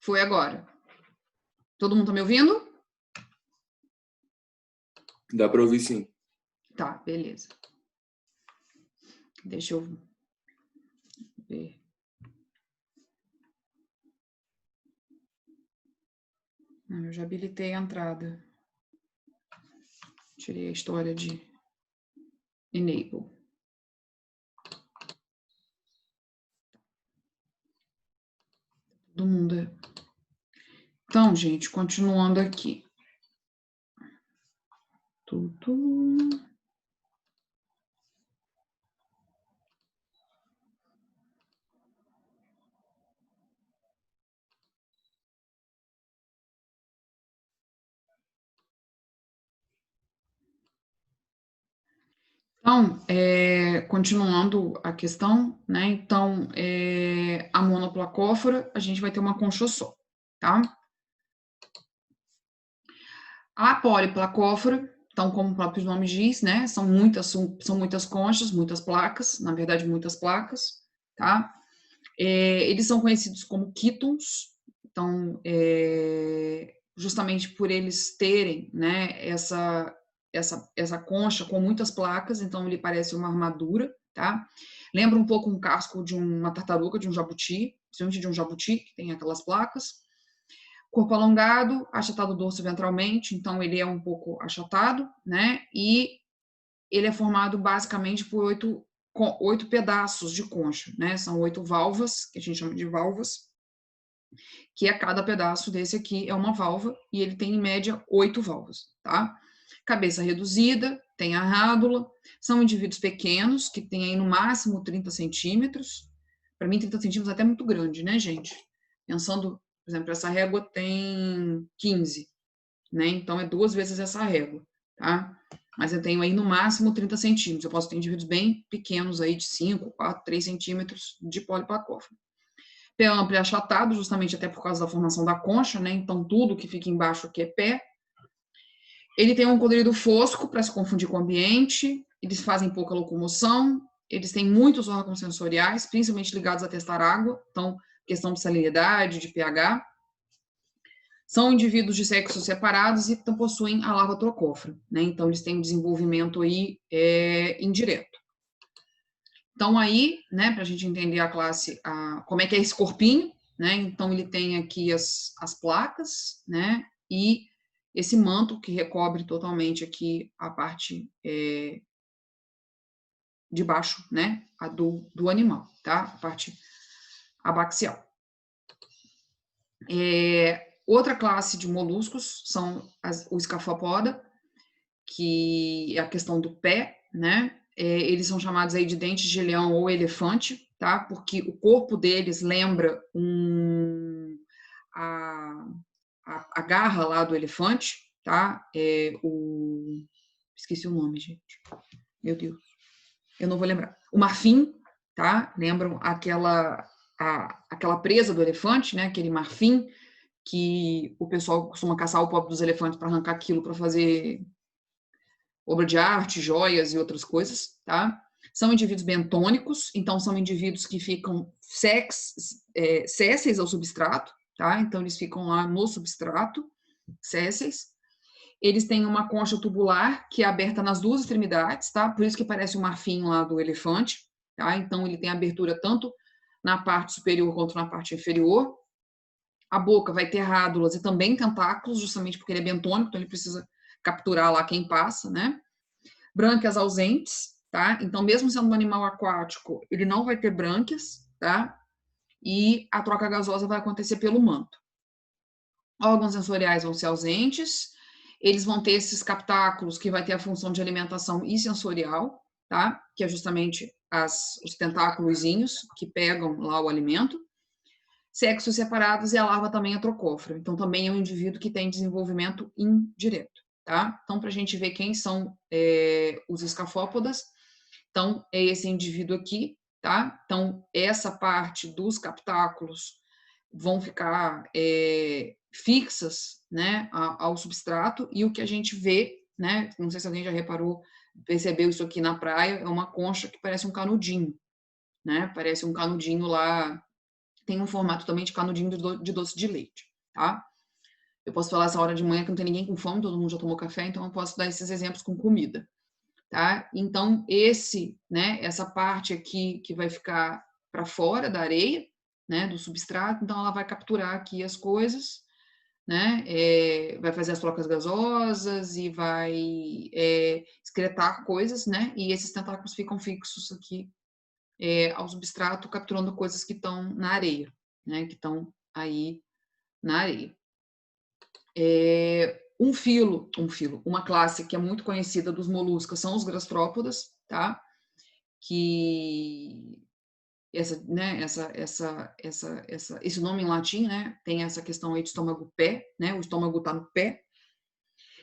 Foi agora. Todo mundo tá me ouvindo? Dá para ouvir, sim. Tá, beleza. Deixa eu ver. Eu já habilitei a entrada. Tirei a história de enable. Todo mundo. Então, gente, continuando aqui. Então, continuando a questão, né? Então, a monoplacófora, a gente vai ter uma concha só, tá? A poliplacófora, então, como o próprio nome diz, né? São muitas conchas, muitas placas, na verdade, muitas placas, tá? Eles são conhecidos como quítons, então, justamente por eles terem, né, essa concha com muitas placas, então ele parece uma armadura, tá? Lembra um pouco um casco de uma tartaruga, de um jabuti, principalmente de um jabuti, que tem aquelas placas. Corpo alongado, achatado dorso ventralmente, então ele é um pouco achatado, né? E ele é formado basicamente por 8 pedaços de concha, né? São 8 valvas, que a gente chama de valvas, que a cada pedaço desse aqui é uma valva, e ele tem, em média, 8 valvas, tá? Cabeça reduzida, tem a rádula, são indivíduos pequenos, que têm aí no máximo 30 centímetros. Para mim, 30 centímetros é até muito grande, né, gente? Pensando, por exemplo, essa régua tem 15, né? Então, é 2 vezes essa régua, tá? Mas eu tenho aí no máximo 30 centímetros. Eu posso ter indivíduos bem pequenos aí, de 5, 4, 3 centímetros de poliplacófora. Pé amplo e achatado, justamente até por causa da formação da concha, né? Então, tudo que fica embaixo aqui é pé. Ele tem um colorido fosco para se confundir com o ambiente. Eles fazem pouca locomoção. Eles têm muitos órgãos sensoriais, principalmente ligados a testar água. Então, questão de salinidade, de pH. São indivíduos de sexos separados e possuem a larva trocófora, né? Então, eles têm um desenvolvimento aí indireto. Então, aí, né, para a gente entender a classe, como é que é esse corpinho, né? Então, ele tem aqui as placas, né? E esse manto que recobre totalmente aqui a parte de baixo, né? A do animal, tá? A parte abaxial. Outra classe de moluscos são o escafopoda, que é a questão do pé, né? Eles são chamados aí de dentes de leão ou elefante, tá? Porque o corpo deles lembra a garra lá do elefante, tá? Esqueci o nome, gente. Meu Deus. Eu não vou lembrar. O marfim, tá? Lembram aquela presa do elefante, né? Aquele marfim que o pessoal costuma caçar o pobre dos elefantes para arrancar aquilo para fazer obra de arte, joias e outras coisas, tá? São indivíduos bentônicos, então são indivíduos que ficam sésseis ao substrato, tá? Então eles ficam lá no substrato, sésseis. Eles têm uma concha tubular que é aberta nas duas extremidades, tá? Por isso que parece o marfim lá do elefante, tá? Então ele tem abertura tanto na parte superior quanto na parte inferior. A boca vai ter rádulas e também tentáculos, justamente porque ele é bentônico, então ele precisa capturar lá quem passa, né? Brânquias ausentes, tá? Então, mesmo sendo um animal aquático, ele não vai ter brânquias, tá? E a troca gasosa vai acontecer pelo manto. Órgãos sensoriais vão ser ausentes, eles vão ter esses captáculos que vai ter a função de alimentação e sensorial, tá? Que é justamente os tentáculozinhos que pegam lá o alimento. Sexos separados e a larva também é trocófora. Então, também é um indivíduo que tem desenvolvimento indireto, tá? Então, para a gente ver quem são os escafópodas, então, é esse indivíduo aqui, tá? Então, essa parte dos captáculos vão ficar fixas, né, ao substrato, e o que a gente vê, né, não sei se alguém já reparou, percebeu isso aqui na praia, é uma concha que parece um canudinho, né? Parece um canudinho lá tem um formato também de canudinho de doce de leite, tá? Eu posso falar essa hora de manhã que não tem ninguém com fome, todo mundo já tomou café, então eu posso dar esses exemplos com comida, tá? Então, essa parte aqui que vai ficar para fora da areia, né, do substrato, então ela vai capturar aqui as coisas, né, vai fazer as trocas gasosas e vai excretar coisas, né, e esses tentáculos ficam fixos aqui ao substrato, capturando coisas que estão na areia, né, que estão aí na areia. Uma classe que é muito conhecida dos moluscos são os gastrópodas, tá? Que esse nome em latim, né? Tem essa questão aí de estômago-pé, né? O estômago está no pé.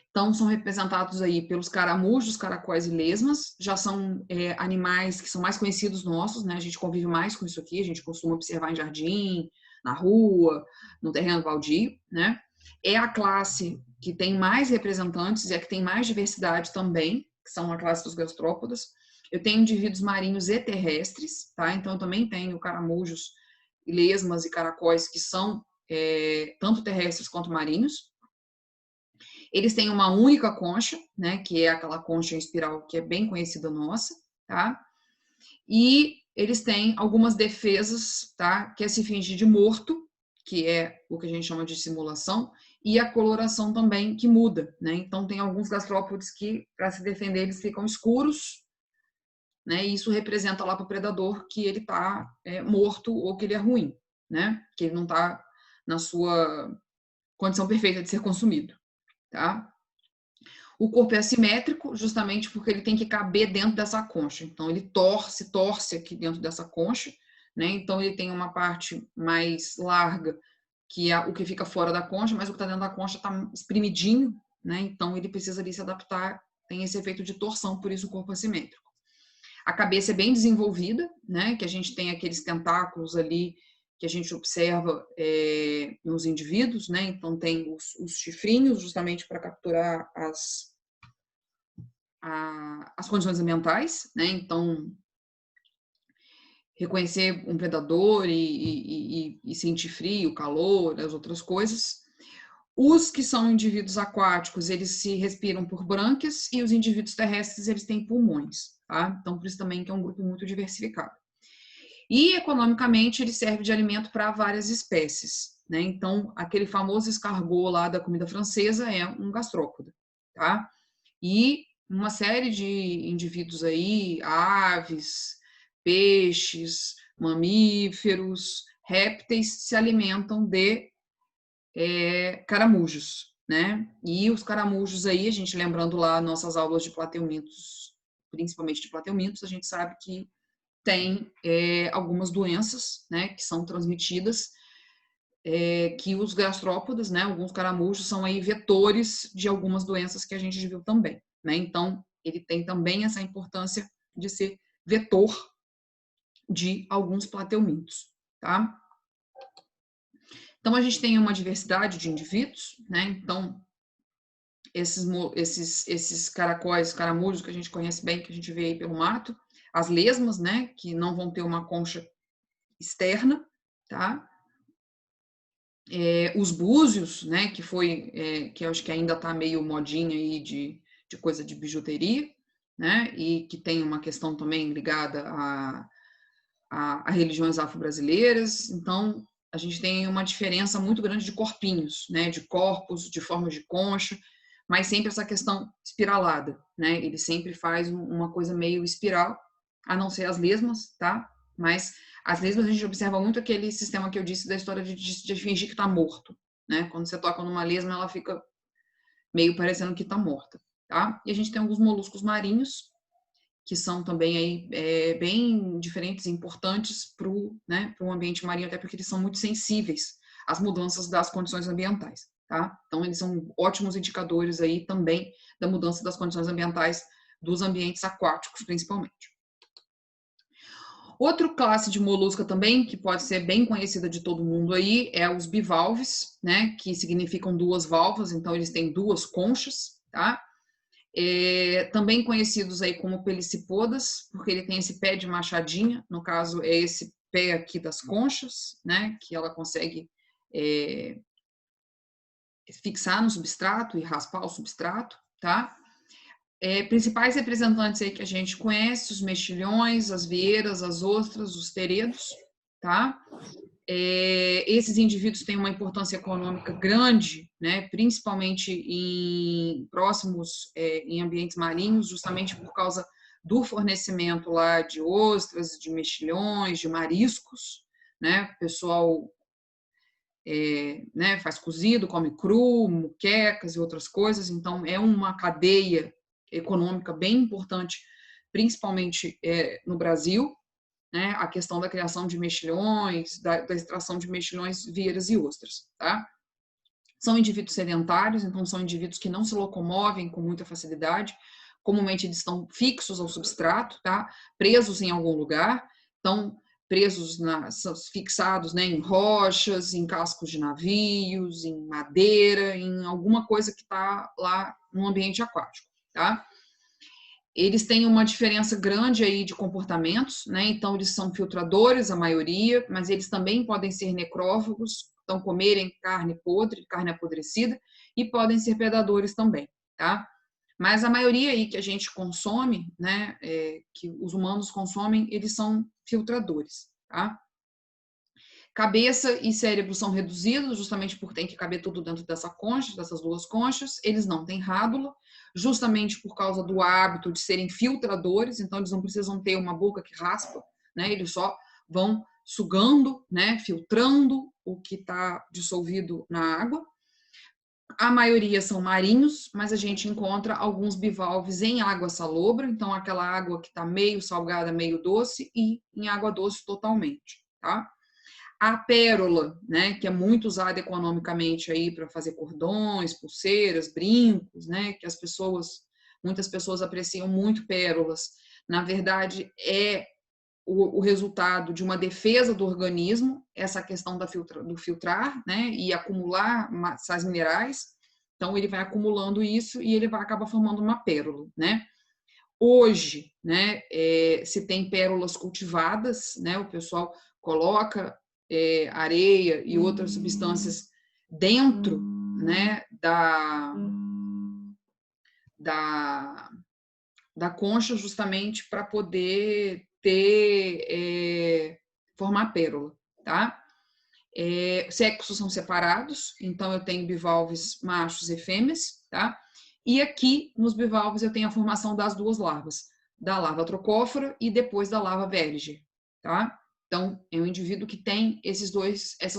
Então, são representados aí pelos caramujos, caracóis e lesmas. Já são animais que são mais conhecidos nossos, né? A gente convive mais com isso aqui, a gente costuma observar em jardim, na rua, no terreno baldio, né? É a classe que tem mais representantes e a que tem mais diversidade também, que são a classe dos gastrópodas. Eu tenho indivíduos marinhos e terrestres, tá? Então, eu também tenho caramujos, lesmas e caracóis que são tanto terrestres quanto marinhos. Eles têm uma única concha, né? Que é aquela concha em espiral que é bem conhecida nossa, tá? E eles têm algumas defesas, tá? Que é se fingir de morto, que é o que a gente chama de simulação, e a coloração também que muda, né? Então tem alguns gastrópodes que, para se defender, eles ficam escuros, né? E isso representa lá para o predador que ele está morto ou que ele é ruim, né? Que ele não está na sua condição perfeita de ser consumido, tá? O corpo é assimétrico, justamente porque ele tem que caber dentro dessa concha. Então, ele torce aqui dentro dessa concha, né? Então, ele tem uma parte mais larga, que é o que fica fora da concha, mas o que está dentro da concha está espremidinho, né? Então, ele precisa ali se adaptar, tem esse efeito de torção, por isso o corpo assimétrico. A cabeça é bem desenvolvida, né? Que a gente tem aqueles tentáculos ali que a gente observa nos indivíduos, né? Então, tem os chifrinhos, justamente para capturar as condições ambientais, né? Então, reconhecer um predador e sentir frio, calor, as outras coisas. Os que são indivíduos aquáticos, eles se respiram por brânquias e os indivíduos terrestres, eles têm pulmões, tá? Então, por isso também que é um grupo muito diversificado. E, economicamente, ele serve de alimento para várias espécies, né? Então, aquele famoso escargot lá da comida francesa é um gastrópoda, tá? E uma série de indivíduos aí, aves, peixes, mamíferos, répteis, se alimentam de caramujos, né? E os caramujos aí, a gente lembrando lá nossas aulas de plateumintos, principalmente de plateumintos, a gente sabe que tem algumas doenças, né, que são transmitidas, que os gastrópodas, né, alguns caramujos são aí vetores de algumas doenças que a gente viu também, né? Então, ele tem também essa importância de ser vetor de alguns plateumintos, tá? Então, a gente tem uma diversidade de indivíduos, né? Então, esses caracóis, caramujos que a gente conhece bem, que a gente vê aí pelo mato, as lesmas, né, que não vão ter uma concha externa, tá? Os búzios, né, que eu acho que ainda está meio modinha aí de coisa de bijuteria, né, e que tem uma questão também ligada a religiões afro-brasileiras. Então, a gente tem uma diferença muito grande de corpinhos, né, de corpos, de formas de concha, mas sempre essa questão espiralada, né, ele sempre faz uma coisa meio espiral, a não ser as lesmas, tá? Mas as lesmas a gente observa muito aquele sistema que eu disse da história de fingir que está morto, né? Quando você toca numa lesma, ela fica meio parecendo que está morta, tá? E a gente tem alguns moluscos marinhos, que são também aí bem diferentes e importantes para o ambiente marinho, até porque eles são muito sensíveis às mudanças das condições ambientais, tá? Então, eles são ótimos indicadores aí também da mudança das condições ambientais dos ambientes aquáticos, principalmente. Outra classe de molusca também, que pode ser bem conhecida de todo mundo aí, é os bivalves, né, que significam duas valvas, então eles têm duas conchas, tá? Também conhecidos aí como pelicipodas, porque ele tem esse pé de machadinha, no caso é esse pé aqui das conchas, né, que ela consegue fixar no substrato e raspar o substrato, tá? Principais representantes aí que a gente conhece, os mexilhões, as vieiras, as ostras, os teredos, tá? Esses indivíduos têm uma importância econômica grande, né, principalmente próximos em ambientes marinhos, justamente por causa do fornecimento lá de ostras, de mexilhões, de mariscos, né? O pessoal né, faz cozido, come cru, muquecas e outras coisas, então é uma cadeia econômica bem importante, principalmente no Brasil, né, a questão da criação de mexilhões, da extração de mexilhões, vieiras e ostras, tá? São indivíduos sedentários, então são indivíduos que não se locomovem com muita facilidade, comumente eles estão fixos ao substrato, tá? Presos em algum lugar, estão presos, fixados, né, em rochas, em cascos de navios, em madeira, em alguma coisa que está lá no ambiente aquático, tá? Eles têm uma diferença grande aí de comportamentos, né? Então, eles são filtradores, a maioria, mas eles também podem ser necrófagos, então comerem carne podre, carne apodrecida, e podem ser predadores também, tá? Mas a maioria aí que a gente consome, né, que os humanos consomem, eles são filtradores, tá? Cabeça e cérebro são reduzidos, justamente porque tem que caber tudo dentro dessa concha, dessas duas conchas. Eles não têm rádula, justamente por causa do hábito de serem filtradores, então eles não precisam ter uma boca que raspa, né? Eles só vão sugando, né, filtrando o que está dissolvido na água. A maioria são marinhos, mas a gente encontra alguns bivalves em água salobra, então aquela água que está meio salgada, meio doce, e em água doce totalmente, tá? A pérola, né, que é muito usada economicamente aí para fazer cordões, pulseiras, brincos, né, que muitas pessoas apreciam muito pérolas. Na verdade, é o resultado de uma defesa do organismo, essa questão do filtrar, né, e acumular sais minerais. Então, ele vai acumulando isso e ele vai acabar formando uma pérola, né? Hoje, né, se tem pérolas cultivadas, né, o pessoal coloca areia e outras substâncias dentro, né, da concha, justamente para poder formar pérola, tá? Sexos são separados, então eu tenho bivalves machos e fêmeas, tá? E aqui nos bivalves eu tenho a formação das duas larvas, da larva trocófora e depois da larva vérige, tá? Então é um indivíduo que tem essas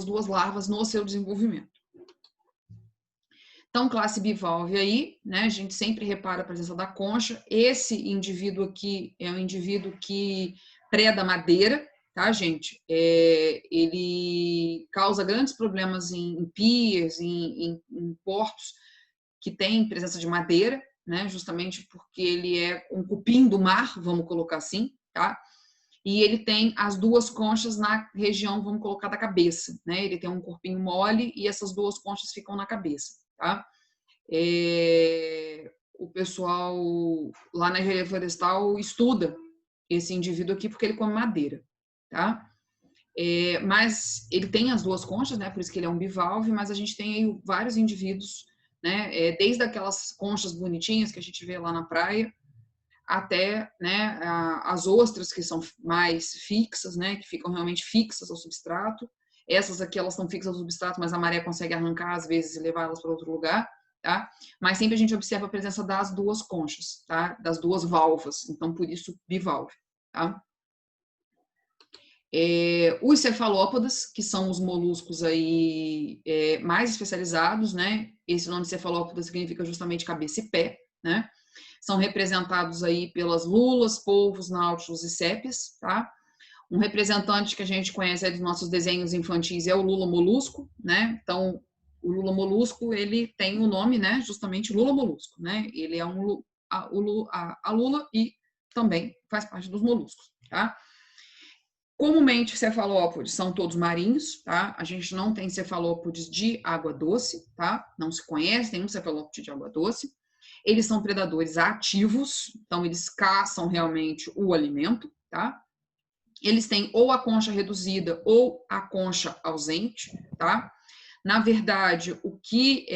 duas larvas no seu desenvolvimento. Então, classe bivalve aí, né? A gente sempre repara a presença da concha. Esse indivíduo aqui é um indivíduo que preda madeira, tá, gente? Ele causa grandes problemas em piers, em portos que tem presença de madeira, né? Justamente porque ele é um cupim do mar, vamos colocar assim, tá? E ele tem as duas conchas na região, vamos colocar, da cabeça, né? Ele tem um corpinho mole e essas duas conchas ficam na cabeça, tá? O pessoal lá na engenharia florestal estuda esse indivíduo aqui porque ele come madeira, tá? Mas ele tem as duas conchas, né? Por isso que ele é um bivalve, mas a gente tem aí vários indivíduos, né? Desde aquelas conchas bonitinhas que a gente vê lá na praia, até, né, as ostras que são mais fixas, né? Que ficam realmente fixas ao substrato. Essas aqui, elas estão fixas ao substrato, mas a maré consegue arrancar às vezes e levar elas para outro lugar, tá? Mas sempre a gente observa a presença das duas conchas, tá? Das duas valvas, então por isso bivalve, tá? Os cefalópodas, que são os moluscos aí mais especializados, né? Esse nome cefalópoda significa justamente cabeça e pé, né? São representados aí pelas lulas, polvos, náutilos e sépias, tá? Um representante que a gente conhece aí dos nossos desenhos infantis é o lula molusco, né? Então, o lula molusco, ele tem o nome, né? Justamente lula molusco, né? Ele é a lula e também faz parte dos moluscos, tá? Comumente, cefalópodes são todos marinhos, tá? A gente não tem cefalópodes de água doce, tá? Não se conhece nenhum cefalópode de água doce. Eles são predadores ativos, então eles caçam realmente o alimento, tá? eles têm ou a concha reduzida ou a concha ausente, tá? Na verdade, o que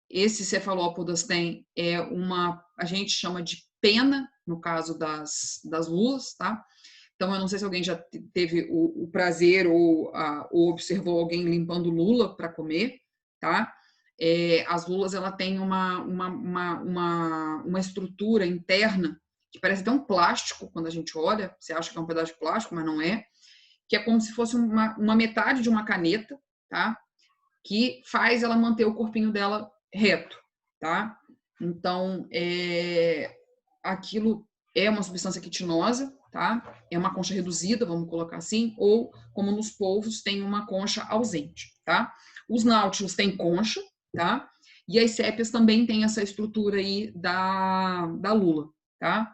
esses cefalópodas têm é a gente chama de pena, no caso das lulas, tá? Então, eu não sei se alguém já teve o prazer ou observou alguém limpando lula para comer, tá? As lulas, ela tem uma estrutura interna que parece até um plástico quando a gente olha, você acha que é um pedaço de plástico, mas não é, que é como se fosse uma metade de uma caneta, tá? Que faz ela manter o corpinho dela reto, tá? Então, aquilo é uma substância quitinosa, tá? É uma concha reduzida, vamos colocar assim, ou, como nos polvos, tem uma concha ausente, tá? Os náutilos têm concha, tá? E as sépias também têm essa estrutura aí da lula, tá?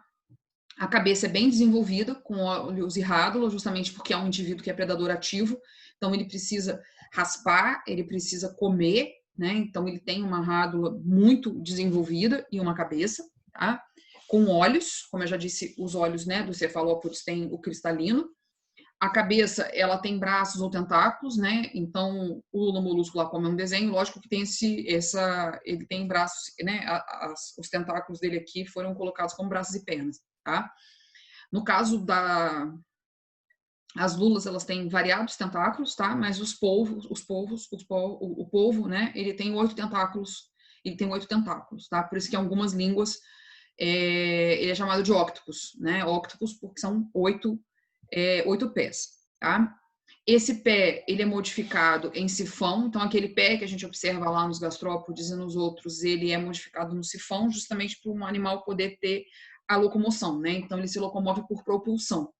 A cabeça é bem desenvolvida, com olhos e rádula, justamente porque é um indivíduo que é predador ativo, então ele precisa raspar, ele precisa comer, né? Então ele tem uma rádula muito desenvolvida e uma cabeça, tá? Com olhos, como eu já disse, os olhos, né, do cefalópodes têm o cristalino. A cabeça, ela tem braços ou tentáculos, né? Então o lula molusco lá, como é um desenho, lógico que tem ele tem braços, né? Os tentáculos dele aqui foram colocados como braços e pernas, tá? No caso as lulas, elas têm variados tentáculos, tá? Mas o polvo, né? Ele tem 8 tentáculos, tá? Por isso que em algumas línguas ele é chamado de octopus, né? Octopus porque são 8 pés, tá? Esse pé, ele é modificado em sifão, então aquele pé que a gente observa lá nos gastrópodes e nos outros, ele é modificado no sifão, justamente para um animal poder ter a locomoção, né? Então ele se locomove por propulsão.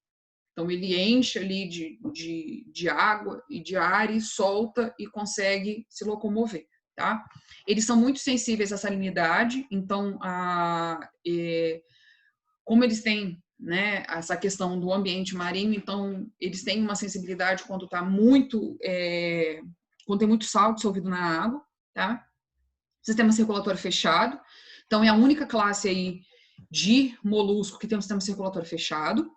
Então ele enche ali de água e de ar e solta e consegue se locomover, tá? Eles são muito sensíveis à salinidade, então como eles têm, né, essa questão do ambiente marinho, então eles têm uma sensibilidade quando está quando tem muito sal dissolvido na água, tá? Sistema circulatório fechado, então é a única classe aí de molusco que tem um sistema circulatório fechado.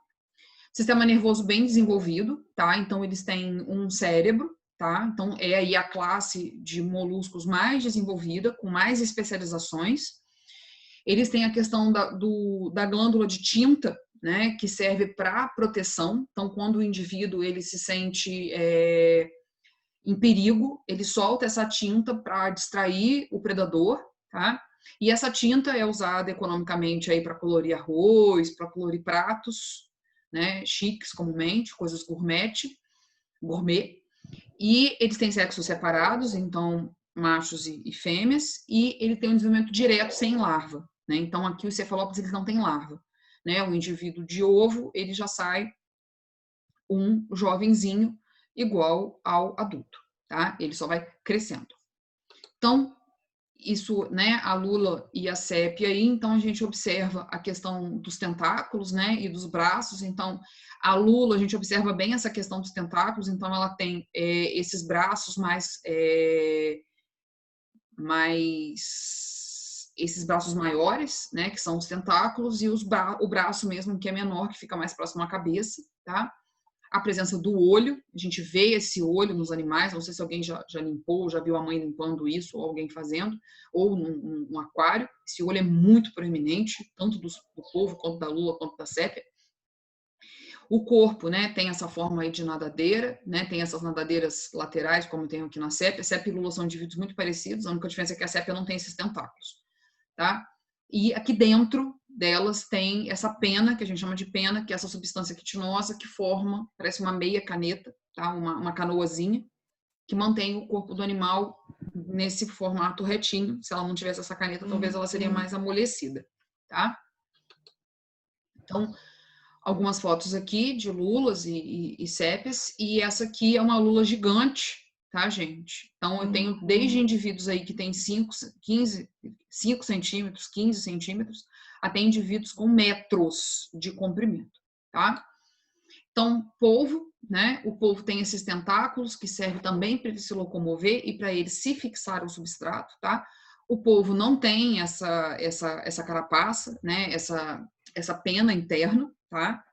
Sistema nervoso bem desenvolvido, tá? Então eles têm um cérebro, tá? Então é aí a classe de moluscos mais desenvolvida, com mais especializações. Eles têm a questão da glândula de tinta, né, que serve para proteção. Então, quando o indivíduo ele se sente em perigo, ele solta essa tinta para distrair o predador, tá? E essa tinta é usada economicamente aí para colorir arroz, para colorir pratos, né, chiques comumente, coisas gourmet. E eles têm sexos separados, então machos e fêmeas, e ele tem um desenvolvimento direto sem larva, né? Então aqui os cefalópodes eles não têm larva, né? O indivíduo de ovo, ele já sai um jovenzinho igual ao adulto, tá? Ele só vai crescendo. Então, isso, né, a lula e a sépia aí, então a gente observa a questão dos tentáculos, né, e dos braços. Então, a lula, a gente observa bem essa questão dos tentáculos, então ela tem esses braços esses braços maiores, né, que são os tentáculos, e o braço mesmo, que é menor, que fica mais próximo à cabeça, tá? A presença do olho, a gente vê esse olho nos animais, não sei se alguém já limpou, já viu a mãe limpando isso, ou alguém fazendo, ou num aquário. Esse olho é muito proeminente, tanto do polvo, quanto da lula, quanto da sépia. O corpo, né, tem essa forma aí de nadadeira, né, tem essas nadadeiras laterais, como tem aqui na sépia. Sépia e lula são indivíduos muito parecidos, a única diferença é que a sépia não tem esses tentáculos, tá? E aqui dentro delas tem essa pena, que a gente chama de pena, que é essa substância quitinosa que forma, parece uma meia caneta, tá? Uma canoazinha, que mantém o corpo do animal nesse formato retinho. Se ela não tivesse essa caneta, talvez ela seria mais amolecida, tá? Então, algumas fotos aqui de lulas e sépias, e essa aqui é uma lula gigante, tá, gente? Então, eu tenho desde indivíduos aí que tem 5 centímetros, 15 centímetros, até indivíduos com metros de comprimento, tá? Então, polvo, né? O polvo tem esses tentáculos que servem também para ele se locomover e para ele se fixar ao substrato, tá? O polvo não tem essa carapaça, né? Essa pena interna, tá?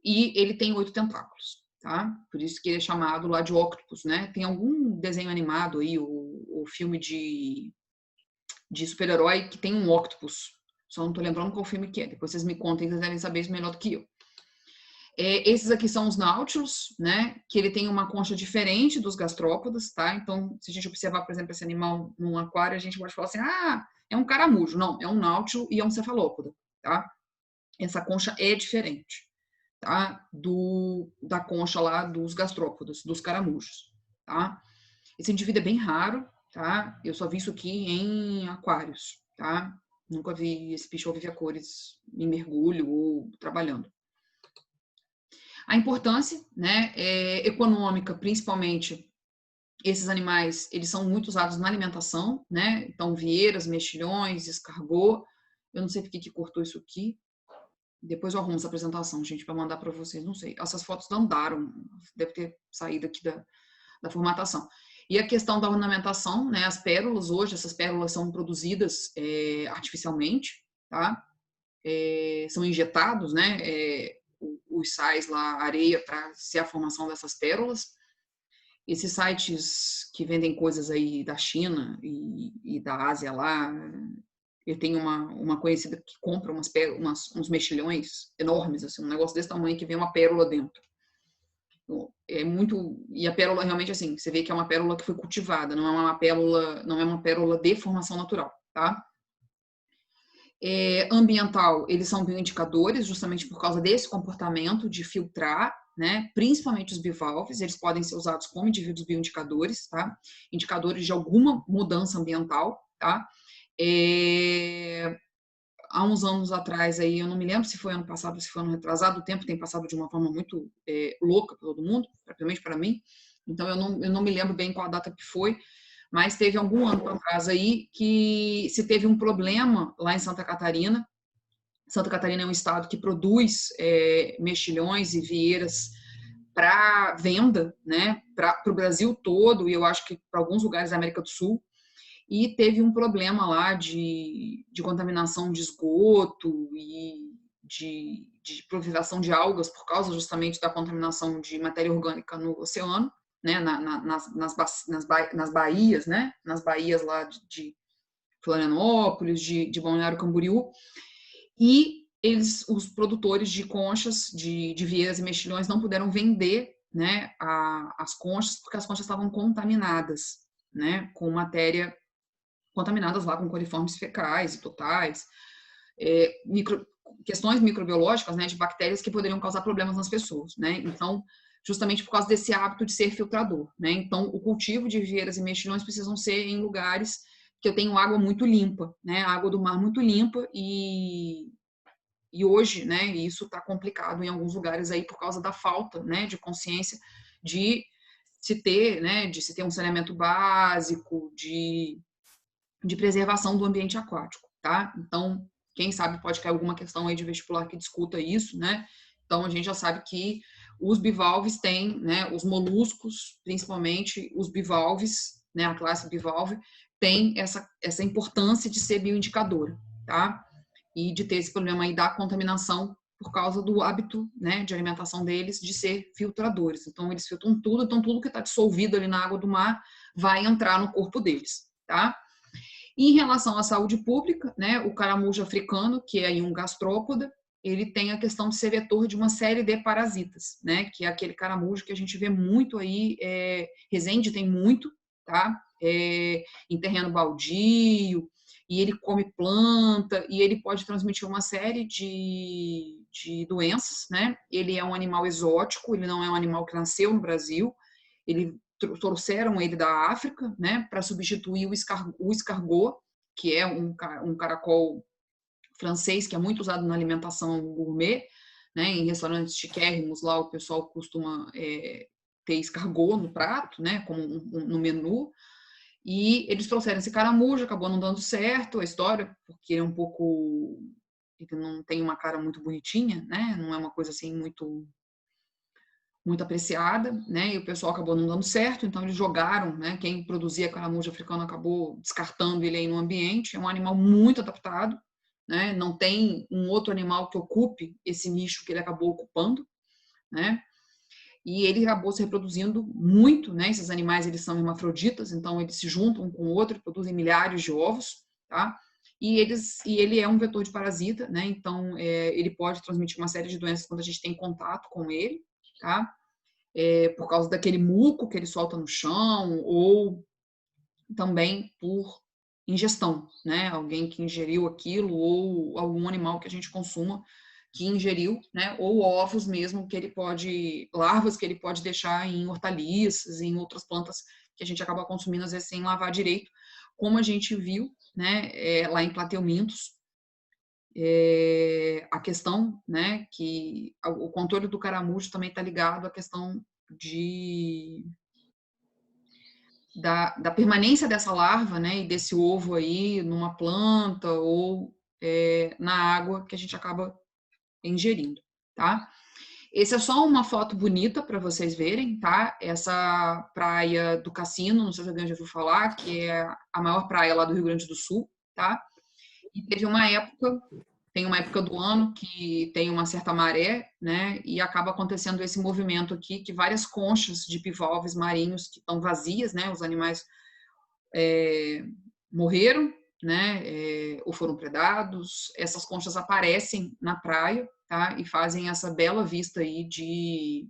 e ele tem 8 tentáculos, tá? Por isso que ele é chamado lá de octopus, né? Tem algum desenho animado aí, o filme de super-herói que tem um octopus. Só não tô lembrando qual filme que é. Depois vocês me contem, vocês devem saber isso melhor do que eu. Esses aqui são os Nautilus, né? Que ele tem uma concha diferente dos gastrópodes, tá? Então, se a gente observar, por exemplo, esse animal num aquário, a gente pode falar assim, ah, é um caramujo. Não, é um Náutilo e é um cefalópoda, tá? Essa concha é diferente, tá? Da concha lá dos gastrópodes, dos caramujos, tá? Esse indivíduo é bem raro, tá? Eu só vi isso aqui em aquários, tá? Nunca vi esse bicho viver a cores em mergulho ou trabalhando. A importância, né, econômica, principalmente, esses animais, eles são muito usados na alimentação, né? Então, vieiras, mexilhões, escargot. Eu não sei porque que cortou isso aqui. Depois eu arrumo essa apresentação, gente, para mandar para vocês. Não sei. Essas fotos não andaram. Deve ter saído aqui da formatação. E a questão da ornamentação, né? As pérolas, hoje, essas pérolas são produzidas artificialmente, tá? São injetados, né? Os sais lá, areia, para ser a formação dessas pérolas. Esses sites que vendem coisas aí da China e da Ásia lá, eu tenho uma conhecida que compra uns mexilhões enormes, assim, um negócio desse tamanho que vem uma pérola dentro. É muito, e a pérola realmente assim, você vê que é uma pérola que foi cultivada, não é uma pérola de formação natural, tá? Ambiental, eles são bioindicadores, justamente por causa desse comportamento de filtrar, né? Principalmente os bivalves, eles podem ser usados como indivíduos bioindicadores, tá? Indicadores de alguma mudança ambiental, tá? Há uns anos atrás, aí, eu não me lembro se foi ano passado ou se foi ano retrasado, o tempo tem passado de uma forma muito louca para todo mundo, principalmente para mim, então eu não me lembro bem qual a data que foi, mas teve algum ano para trás aí que se teve um problema lá em Santa Catarina. Santa Catarina é um estado que produz mexilhões e vieiras para venda, né, para o Brasil todo, e eu acho que para alguns lugares da América do Sul, e teve um problema lá de contaminação de esgoto e de proliferação de algas por causa justamente da contaminação de matéria orgânica no oceano, né, nas baías, né, nas baías lá de Florianópolis, de Balneário Camboriú, e os produtores de conchas, de vieiras e mexilhões não puderam vender, né, as conchas, porque as conchas estavam contaminadas, né, com matéria contaminadas lá com coliformes fecais e totais, questões microbiológicas, né, de bactérias que poderiam causar problemas nas pessoas, né? Então, justamente por causa desse hábito de ser filtrador, né? Então, o cultivo de vieiras e mexilhões precisam ser em lugares que eu tenho água muito limpa, né? Água do mar muito limpa e hoje, né, isso está complicado em alguns lugares aí por causa da falta, né, de consciência de se ter, né, de se ter um saneamento básico, de preservação do ambiente aquático, tá? Então, quem sabe pode cair alguma questão aí de vestibular que discuta isso, né? Então, a gente já sabe que os bivalves têm, né, os moluscos, principalmente os bivalves, né, a classe bivalve, tem essa importância de ser bioindicadora, tá? E de ter esse problema aí da contaminação por causa do hábito, né, de alimentação deles de ser filtradores. Então, eles filtram tudo, então tudo que está dissolvido ali na água do mar vai entrar no corpo deles, tá? Em relação à saúde pública, né, o caramujo africano, que é aí um gastrópoda, ele tem a questão de ser vetor de uma série de parasitas, né, que é aquele caramujo que a gente vê muito aí, Resende tem muito, tá, em terreno baldio, e ele come planta, e ele pode transmitir uma série de doenças, né, ele é um animal exótico, ele não é um animal que nasceu no Brasil, ele trouxeram ele da África, né, para substituir o escargot, que é um caracol francês que é muito usado na alimentação gourmet, né, em restaurantes chiquérrimos lá o pessoal costuma ter escargot no prato, né, como no menu, e eles trouxeram esse caramujo, acabou não dando certo a história, porque ele é um pouco, ele não tem uma cara muito bonitinha, né, não é uma coisa assim muito apreciada, né? E o pessoal acabou não dando certo, então eles jogaram, né? Quem produzia caramujo africano acabou descartando ele aí no ambiente. É um animal muito adaptado, né? Não tem um outro animal que ocupe esse nicho que ele acabou ocupando. né? E ele acabou se reproduzindo muito, né? Esses animais, eles são hermafroditas, então eles se juntam um com o outro e produzem milhares de ovos, tá? E ele é um vetor de parasita, né? Então, ele pode transmitir uma série de doenças quando a gente tem contato com ele, tá? Por causa daquele muco que ele solta no chão, ou também por ingestão, né? Alguém que ingeriu aquilo, ou algum animal que a gente consuma que ingeriu, né? Ou ovos mesmo que ele pode, larvas que ele pode deixar em hortaliças, em outras plantas que a gente acaba consumindo às vezes sem lavar direito, como a gente viu, né? Lá em Plateumintos, a questão, né? Que o controle do caramujo também está ligado à questão da permanência dessa larva, né, e desse ovo aí numa planta ou na água que a gente acaba ingerindo, tá? Essa é só uma foto bonita para vocês verem, tá? Essa praia do Cassino, não sei se alguém já ouviu falar, que é a maior praia lá do Rio Grande do Sul, tá? E teve uma época, tem uma época do ano que tem uma certa maré, né? E acaba acontecendo esse movimento aqui, que várias conchas de bivalves marinhos que estão vazias, né? Os animais morreram, né? Ou foram predados. Essas conchas aparecem na praia, tá? E fazem essa bela vista aí de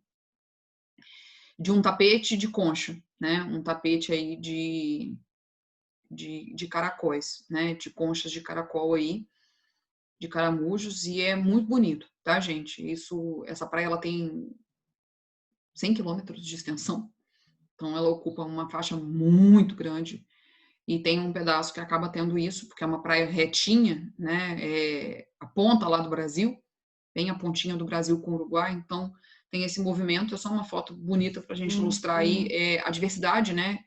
um tapete de concha, né? Um tapete aí de caracóis, né? De conchas de caracol aí, de caramujos, e é muito bonito, tá, gente? Essa praia, ela tem 100 quilômetros de extensão, então ela ocupa uma faixa muito grande, e tem um pedaço que acaba tendo isso, porque é uma praia retinha, né? A ponta lá do Brasil, bem a pontinha do Brasil com o Uruguai, então tem esse movimento. É só uma foto bonita para a gente ilustrar aí a diversidade, né?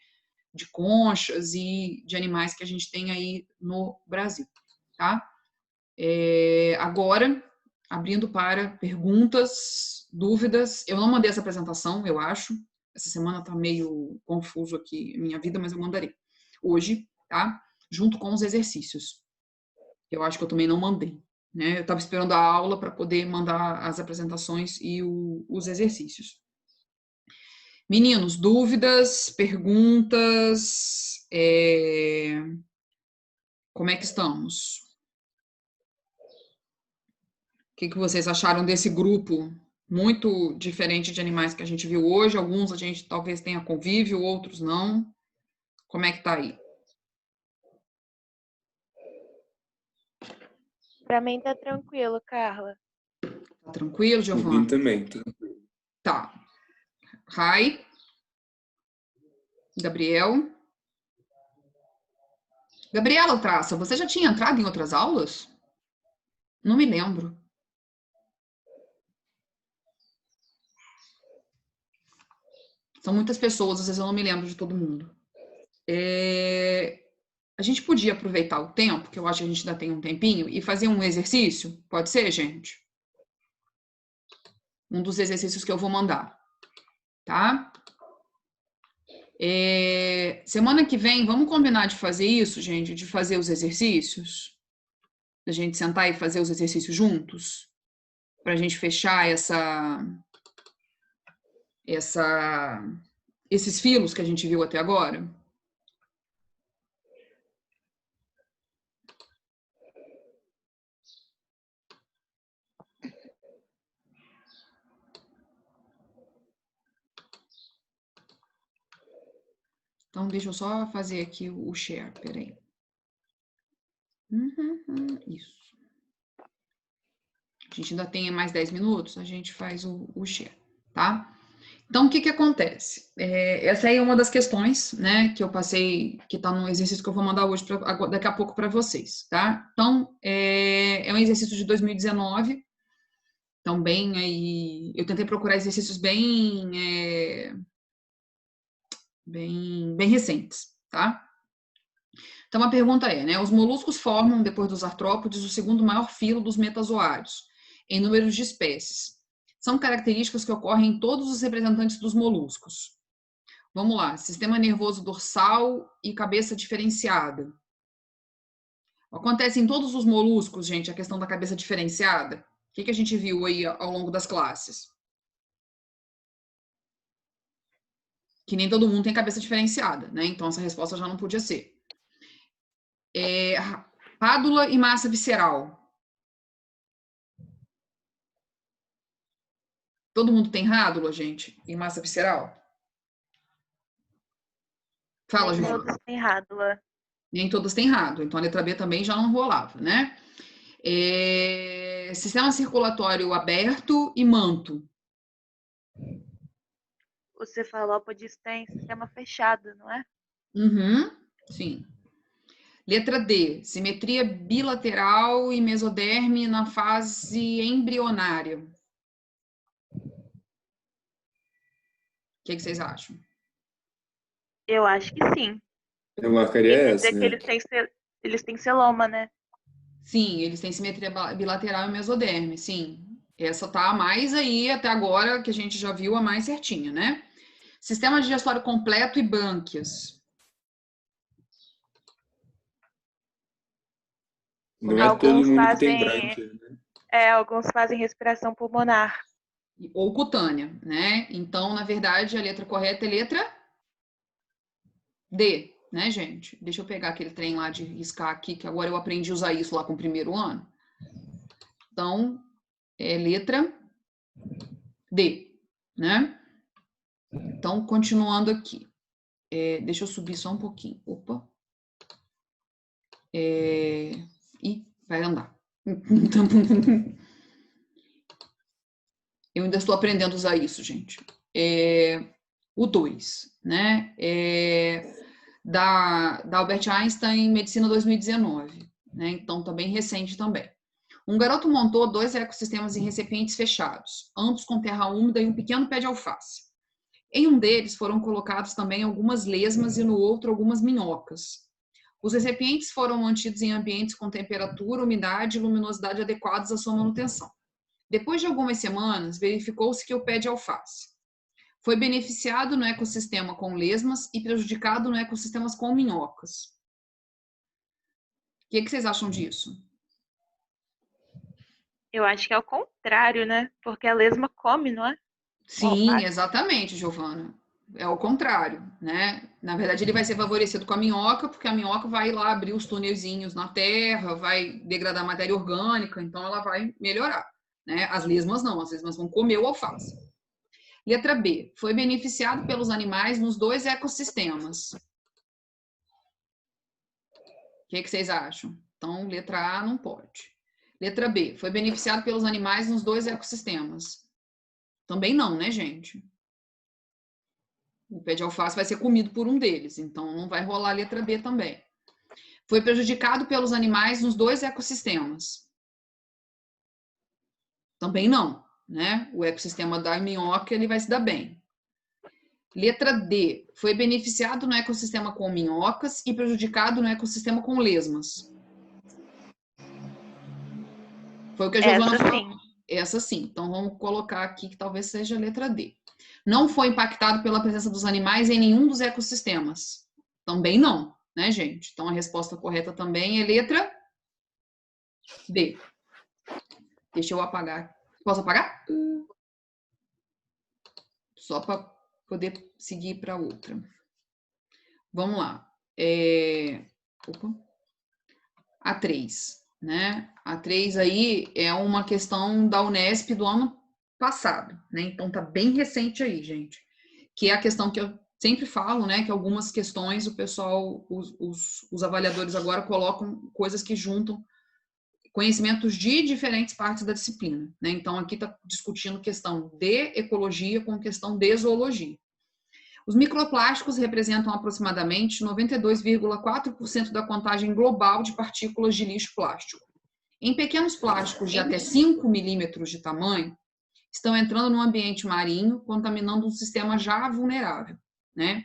De conchas e de animais que a gente tem aí no Brasil, tá? Agora, abrindo para perguntas, dúvidas. Eu não mandei essa apresentação, eu acho. Essa semana tá meio confuso aqui minha vida, mas eu mandarei hoje, tá? Junto com os exercícios. Eu acho que eu também não mandei, né? Eu estava esperando a aula para poder mandar as apresentações e os exercícios. Meninos, dúvidas, perguntas, como é que estamos? O que vocês acharam desse grupo muito diferente de animais que a gente viu hoje? Alguns a gente talvez tenha convívio, outros não. Como é que tá aí? Pra mim tá tranquilo, Carla. Tá tranquilo, Por mim Giovana? também. Tá. Rai. Gabriel. Gabriela Traça, você já tinha entrado em outras aulas? Não me lembro. São muitas pessoas, às vezes eu não me lembro de todo mundo. A gente podia aproveitar o tempo, que eu acho que a gente ainda tem um tempinho, e fazer um exercício? Pode ser, gente? Um dos exercícios que eu vou mandar, tá? Semana que vem, vamos combinar de fazer isso, gente? De fazer os exercícios? Da gente sentar e fazer os exercícios juntos? Pra gente fechar esses filos que a gente viu até agora? Então, deixa eu só fazer aqui o share, peraí. Isso. A gente ainda tem mais 10 minutos, a gente faz o share, tá? Então, o que acontece? Essa aí é uma das questões, né, que eu passei, que está no exercício que eu vou mandar hoje, daqui a pouco para vocês, tá? Então, é um exercício de 2019, então bem aí, eu tentei procurar exercícios bem recentes, tá? Então, a pergunta é, né, os moluscos formam, depois dos artrópodes, o segundo maior filo dos metazoários, em números de espécies. São características que ocorrem em todos os representantes dos moluscos. Vamos lá, sistema nervoso dorsal e cabeça diferenciada. Acontece em todos os moluscos, gente, a questão da cabeça diferenciada? O que a gente viu aí ao longo das classes? que nem todo mundo tem cabeça diferenciada, né? Então, essa resposta já não podia ser. Rádula e massa visceral. Todo mundo tem rádula, gente? E massa visceral? Fala, Nem João. todos têm rádula. Nem todas têm rádula. Então, a letra B também já não rolava, né? Sistema circulatório aberto e manto. O cefalópodes tem sistema fechado, não é? Uhum, sim. Letra D, simetria bilateral e mesoderme na fase embrionária. O que vocês acham? Eu acho que sim. Eu marcaria Quer essa, dizer que né? eles têm celoma, né? Sim, eles têm simetria bilateral e mesoderme, sim. Essa tá a mais aí, até agora, que a gente já viu, a mais certinha, né? Sistema digestório completo e brânquias. Não é todo Alguns mundo que tem fazem, brânquia, né? alguns fazem respiração pulmonar. Ou cutânea, né? Então, na verdade, a letra correta é letra D, né, gente? Deixa eu pegar aquele trem lá de riscar aqui, que agora eu aprendi a usar isso lá com o primeiro ano. Então, é letra D, né? Então, continuando aqui. Deixa eu subir só um pouquinho. Opa. Ih, vai andar. Eu ainda estou aprendendo a usar isso, gente. O 2, né? Da Albert Einstein, Medicina 2019, né? Então, tá bem recente também. Um garoto montou 2 ecossistemas em recipientes fechados, ambos com terra úmida e um pequeno pé de alface. Em um deles foram colocados também algumas lesmas e no outro algumas minhocas. Os recipientes foram mantidos em ambientes com temperatura, umidade e luminosidade adequados à sua manutenção. Depois de algumas semanas, verificou-se que o pé de alface foi beneficiado no ecossistema com lesmas e prejudicado no ecossistema com minhocas. O que vocês acham disso? Eu acho que é o contrário, né? Porque a lesma come, não é? Sim, exatamente, Giovana. É o contrário, né? Na verdade, ele vai ser favorecido com a minhoca, porque a minhoca vai lá abrir os túnelzinhos na terra, vai degradar matéria orgânica, então ela vai melhorar, né? As lesmas não, as lesmas vão comer o alface. Letra B. Foi beneficiado pelos animais nos 2 ecossistemas. O que vocês acham? Então, letra A não pode. Letra B. Foi beneficiado pelos animais nos 2 ecossistemas. Também não, né, gente? O pé de alface vai ser comido por um deles, então não vai rolar a letra B também. Foi prejudicado pelos animais nos 2 ecossistemas. Também não, né? O ecossistema da minhoca, ele vai se dar bem. Letra D. Foi beneficiado no ecossistema com minhocas e prejudicado no ecossistema com lesmas. Foi o que a Giovana falou. Essa sim. Então, vamos colocar aqui que talvez seja a letra D. Não foi impactado pela presença dos animais em nenhum dos ecossistemas. Também não, né, gente? Então, a resposta correta também é letra D. Deixa eu apagar. Posso apagar? Só para poder seguir para outra. Vamos lá. A 3, né? A 3 aí é uma questão da Unesp do ano passado, né? Então tá bem recente aí, gente. Que é a questão que eu sempre falo, né? Que algumas questões o pessoal, os avaliadores agora colocam coisas que juntam conhecimentos de diferentes partes da disciplina, né? Então aqui tá discutindo questão de ecologia com questão de zoologia. Os microplásticos representam aproximadamente 92,4% da contagem global de partículas de lixo plástico. Em pequenos plásticos de até 5 milímetros de tamanho, estão entrando no ambiente marinho, contaminando um sistema já vulnerável, né?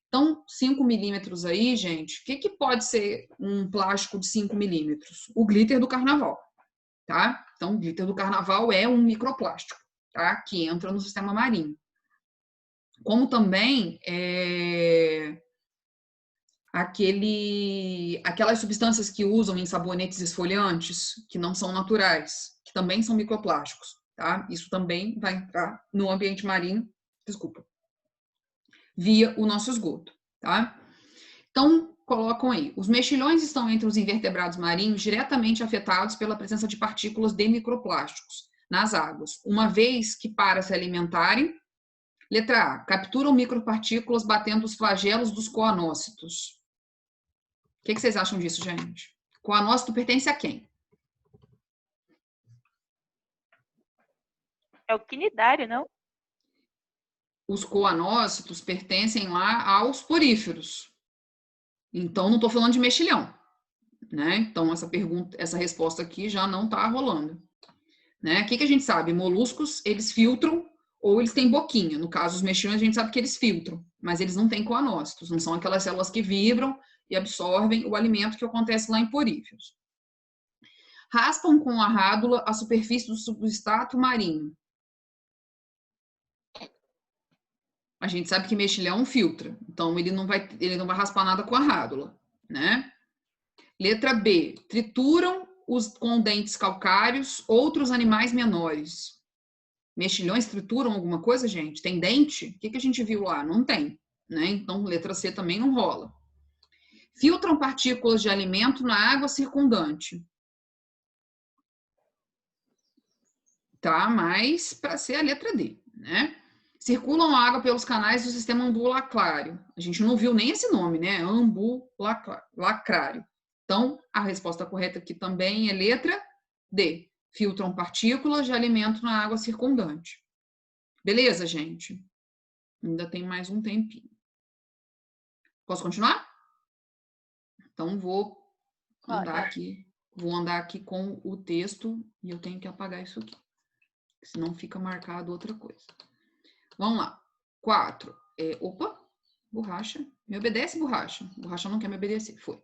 Então, 5 milímetros aí, gente, o que pode ser um plástico de 5 milímetros? O glitter do carnaval, tá? Então, o glitter do carnaval é um microplástico, tá? Que entra no sistema marinho. Como também aquelas substâncias que usam em sabonetes esfoliantes, que não são naturais, que também são microplásticos, tá? Isso também vai entrar no ambiente marinho, desculpa, via o nosso esgoto, tá? Então, colocam aí. Os mexilhões estão entre os invertebrados marinhos diretamente afetados pela presença de partículas de microplásticos nas águas, uma vez que, para se alimentarem, letra A, capturam micropartículas batendo os flagelos dos coanócitos. O que vocês acham disso, gente? Coanócito pertence a quem? É o quinidário, não? Os coanócitos pertencem lá aos poríferos. Então, não estou falando de mexilhão, né? Então, essa resposta aqui já não está rolando. Né? O que a gente sabe? Moluscos, eles filtram ou eles têm boquinha. No caso, os mexilhões, a gente sabe que eles filtram, mas eles não têm coanócitos, não são aquelas células que vibram e absorvem o alimento que acontece lá em poríferos. Raspam com a rádula a superfície do substrato marinho. A gente sabe que mexilhão filtra, então ele não vai raspar nada com a rádula, né? Letra B, trituram com dentes calcários outros animais menores. Mexilhões trituram alguma coisa, gente? Tem dente? O que a gente viu lá? Não tem, né? Então, letra C também não rola. Filtram partículas de alimento na água circundante. Tá, mas para ser a letra D, né? Circulam a água pelos canais do sistema ambulacrário. A gente não viu nem esse nome, né? Ambulacrário. Então, a resposta correta aqui também é letra D. Filtram partículas de alimento na água circundante. Beleza, gente? Ainda tem mais um tempinho. Posso continuar? Então, vou andar aqui. Vou andar aqui com o texto e eu tenho que apagar isso aqui. Senão fica marcado outra coisa. Vamos lá. 4. Opa, borracha. Me obedece, borracha. Borracha não quer me obedecer. Foi.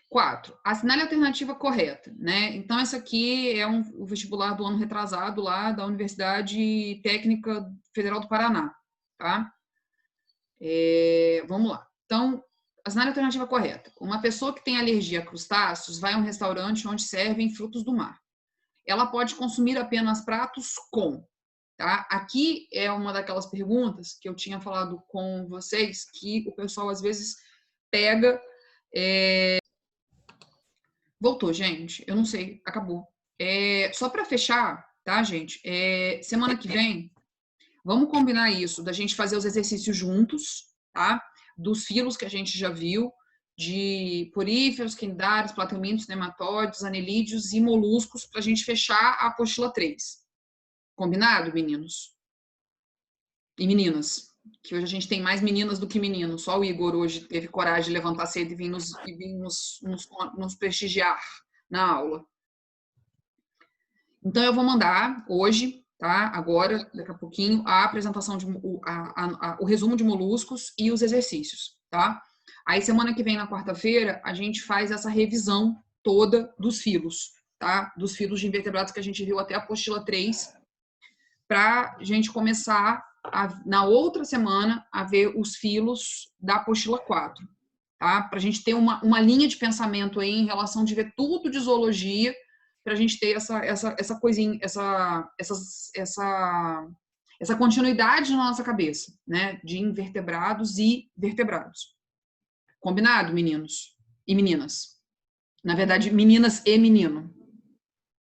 4. Assinale a alternativa correta, né? Então, essa aqui é o vestibular do ano retrasado lá da Universidade Técnica Federal do Paraná, tá? Vamos lá. Então, assinale a alternativa correta. Uma pessoa que tem alergia a crustáceos vai a um restaurante onde servem frutos do mar. Ela pode consumir apenas pratos com, tá? Aqui é uma daquelas perguntas que eu tinha falado com vocês que o pessoal às vezes pega... Voltou, gente. Eu não sei. Acabou. Só para fechar, tá, gente? Semana que vem, vamos combinar isso, da gente fazer os exercícios juntos, tá? Dos filos que a gente já viu, de poríferos, quinidários, plateumintos, nematóides, anelídeos e moluscos, para a gente fechar a apostila 3. Combinado, meninos? E meninas? Que hoje a gente tem mais meninas do que meninos. Só o Igor hoje teve coragem de levantar cedo e vir nos prestigiar na aula. Então, eu vou mandar hoje, tá? Agora, daqui a pouquinho, a apresentação, o resumo de moluscos e os exercícios, tá? Aí, semana que vem, na quarta-feira, a gente faz essa revisão toda dos filos, tá? Dos filos de invertebrados que a gente viu até a apostila 3, para a gente começar na outra semana a ver os filos da apostila 4, tá? Para a gente ter uma linha de pensamento aí em relação de ver tudo de zoologia, para a gente ter essa coisinha, essa continuidade na nossa cabeça, né? De invertebrados e vertebrados. Combinado, meninos e meninas? Na verdade, meninas e menino.